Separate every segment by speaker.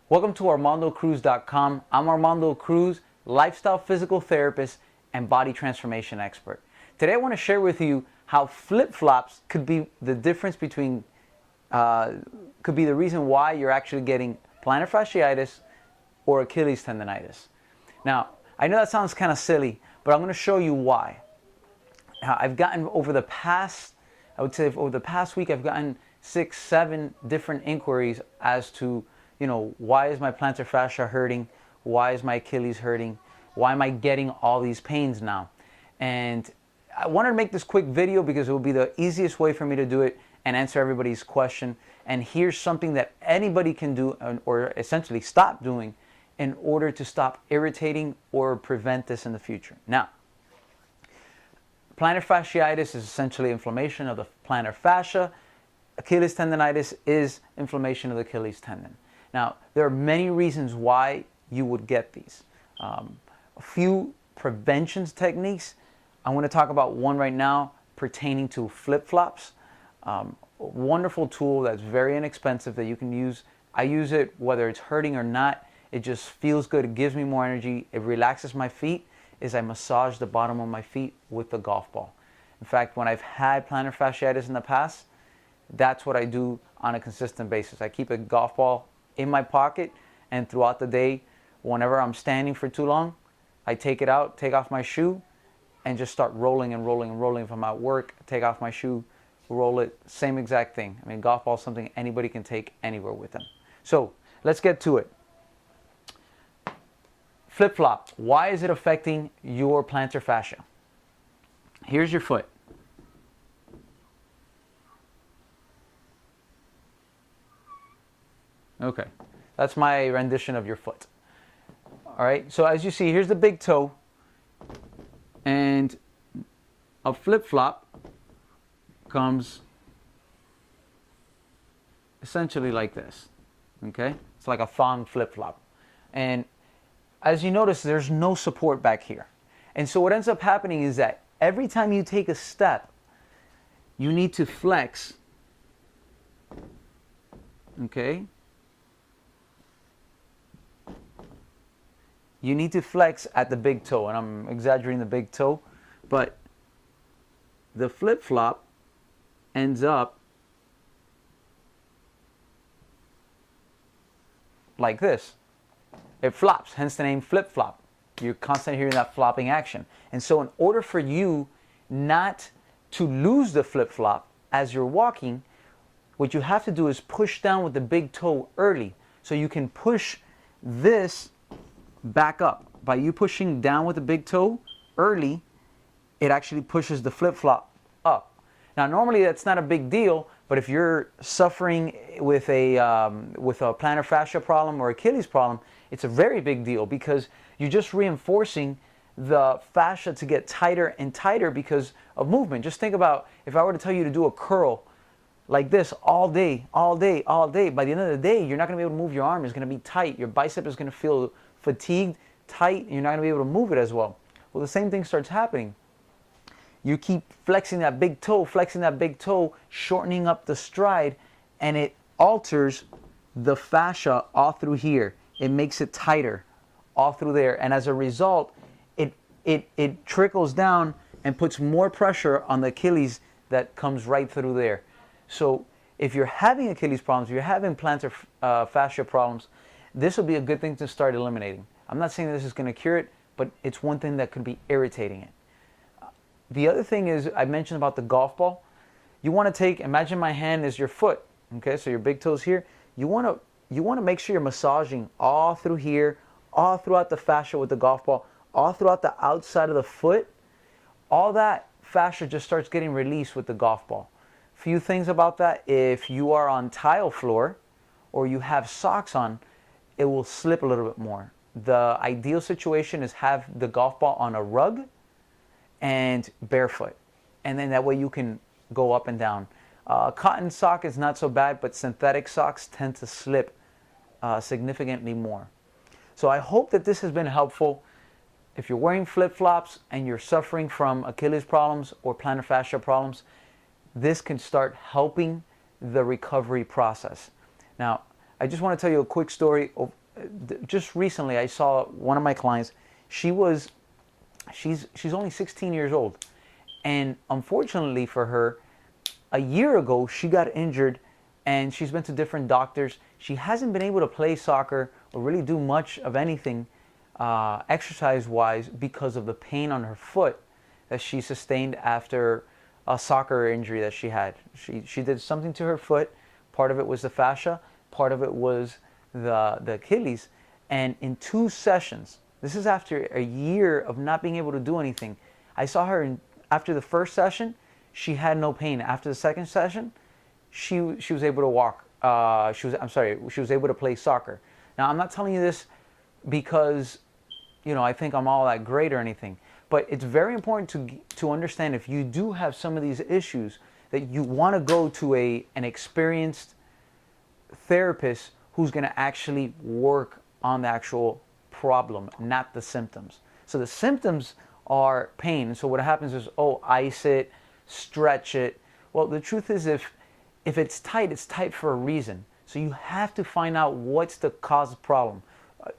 Speaker 1: Welcome to ArmandoCruz.com. I'm Armando Cruz, lifestyle physical therapist and body transformation expert. Today I want to share with you how flip-flops could be the difference between, could be the reason why you're actually getting plantar fasciitis or Achilles tendonitis. Now, I know that sounds kind of silly, but I'm going to show you why. I've gotten over the past week, I've gotten 6, 7 different inquiries as to, why is my plantar fascia hurting? Why is my Achilles hurting? Why am I getting all these pains now? And I wanted to make this quick video because it will be the easiest way for me to do it and answer everybody's question. And here's something that anybody can do, or essentially stop doing, in order to stop irritating or prevent this in the future. Now, plantar fasciitis is essentially inflammation of the plantar fascia. Achilles tendonitis is inflammation of the Achilles tendon. Now, there are many reasons why you would get these. A few prevention techniques. I want to talk about one right now pertaining to flip-flops. A wonderful tool that's very inexpensive that you can use. I use it whether it's hurting or not. It just feels good. It gives me more energy. It relaxes my feet as I massage the bottom of my feet with the golf ball. In fact, when I've had plantar fasciitis in the past, that's what I do on a consistent basis. I keep a golf ball in my pocket, and throughout the day, whenever I'm standing for too long, I take it out, take off my shoe, and just start rolling and rolling and rolling. If I'm at work, take off my shoe, roll it, same exact thing. I mean, golf ball is something anybody can take anywhere with them. So let's get to it. Flip-flop, why is it affecting your plantar fascia? Here's your foot. Okay, that's my rendition of your foot. All right, so as you see, here's the big toe, and a flip-flop comes essentially like this, okay? It's like a thong flip-flop. And as you notice, there's no support back here. And so what ends up happening is that every time you take a step, you need to flex, okay? You need to flex at the big toe, and I'm exaggerating the big toe, but the flip-flop ends up like this. It flops, hence the name flip-flop. You're constantly hearing that flopping action. And so in order for you not to lose the flip-flop as you're walking, what you have to do is push down with the big toe early. So you can push this back up. By you pushing down with the big toe early, it actually pushes the flip-flop up. Now normally that's not a big deal, but if you're suffering with a plantar fascia problem or Achilles problem, it's a very big deal because you're just reinforcing the fascia to get tighter and tighter because of movement. Just think about if I were to tell you to do a curl like this all day, all day, all day. By the end of the day, you're not going to be able to move your arm. It's going to be tight. Your bicep is going to feel fatigued, tight, and you're not going to be able to move it as well. Well, the same thing starts happening. You keep flexing that big toe, shortening up the stride, and it alters the fascia all through here. It makes it tighter all through there, and as a result, it trickles down and puts more pressure on the Achilles that comes right through there. So if you're having Achilles problems, if you're having plantar fascia problems, this will be a good thing to start eliminating. I'm not saying this is going to cure it, but it's one thing that could be irritating it. The other thing is, I mentioned about the golf ball. You want to take, imagine my hand is your foot, okay? So your big toe's here. You want to make sure you're massaging all through here, all throughout the fascia with the golf ball, all throughout the outside of the foot. All that fascia just starts getting released with the golf ball. Few things about that: if you are on tile floor or you have socks on, it will slip a little bit more. The ideal situation is have the golf ball on a rug and barefoot, and then that way you can go up and down. Cotton sock is not so bad, but synthetic socks tend to slip significantly more. So I hope that this has been helpful. If you're wearing flip-flops and you're suffering from Achilles problems or plantar fascia problems, this can start helping the recovery process. Now, I just want to tell you a quick story. Just recently, I saw one of my clients. She's only 16 years old, and unfortunately for her, a year ago she got injured, and she's been to different doctors. She hasn't been able to play soccer or really do much of anything exercise-wise because of the pain on her foot that she sustained after a soccer injury that she had. She did something to her foot. Part of it was the fascia, part of it was the Achilles. And in 2 sessions, this is after a year of not being able to do anything, I saw her after the first session, she had no pain. After the second session, she was able to walk. She was able to play soccer. Now, I'm not telling you this because, I think I'm all that great or anything. But it's very important to understand, if you do have some of these issues, that you want to go to an experienced therapist who's going to actually work on the actual problem, not the symptoms. So the symptoms are pain. So what happens is, ice it, stretch it. Well, the truth is, if it's tight for a reason. So you have to find out what's the cause of the problem.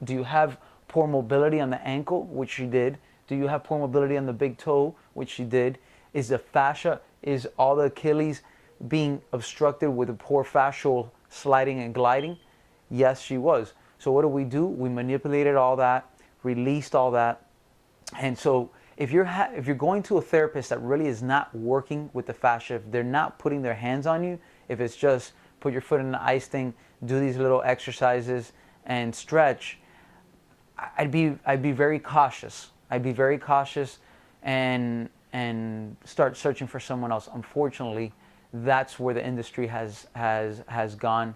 Speaker 1: Do you have poor mobility on the ankle, which she did? Do you have poor mobility on the big toe, which she did? Is the fascia, is all the Achilles being obstructed with a poor fascial sliding and gliding? Yes, she was. So what do? We manipulated all that, released all that. And so if you're going to a therapist that really is not working with the fascia, if they're not putting their hands on you, if it's just put your foot in the ice thing, do these little exercises and stretch, I'd be very cautious. I'd be very cautious and start searching for someone else. Unfortunately, that's where the industry has gone.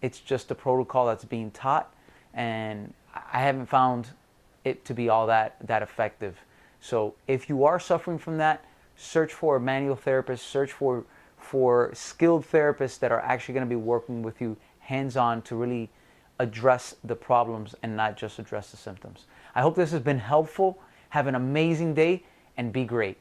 Speaker 1: It's just a protocol that's being taught, and I haven't found it to be all that effective. So if you are suffering from that, search for a manual therapist, search for skilled therapists that are actually going to be working with you hands-on to really address the problems and not just address the symptoms. I hope this has been helpful. Have an amazing day and be great.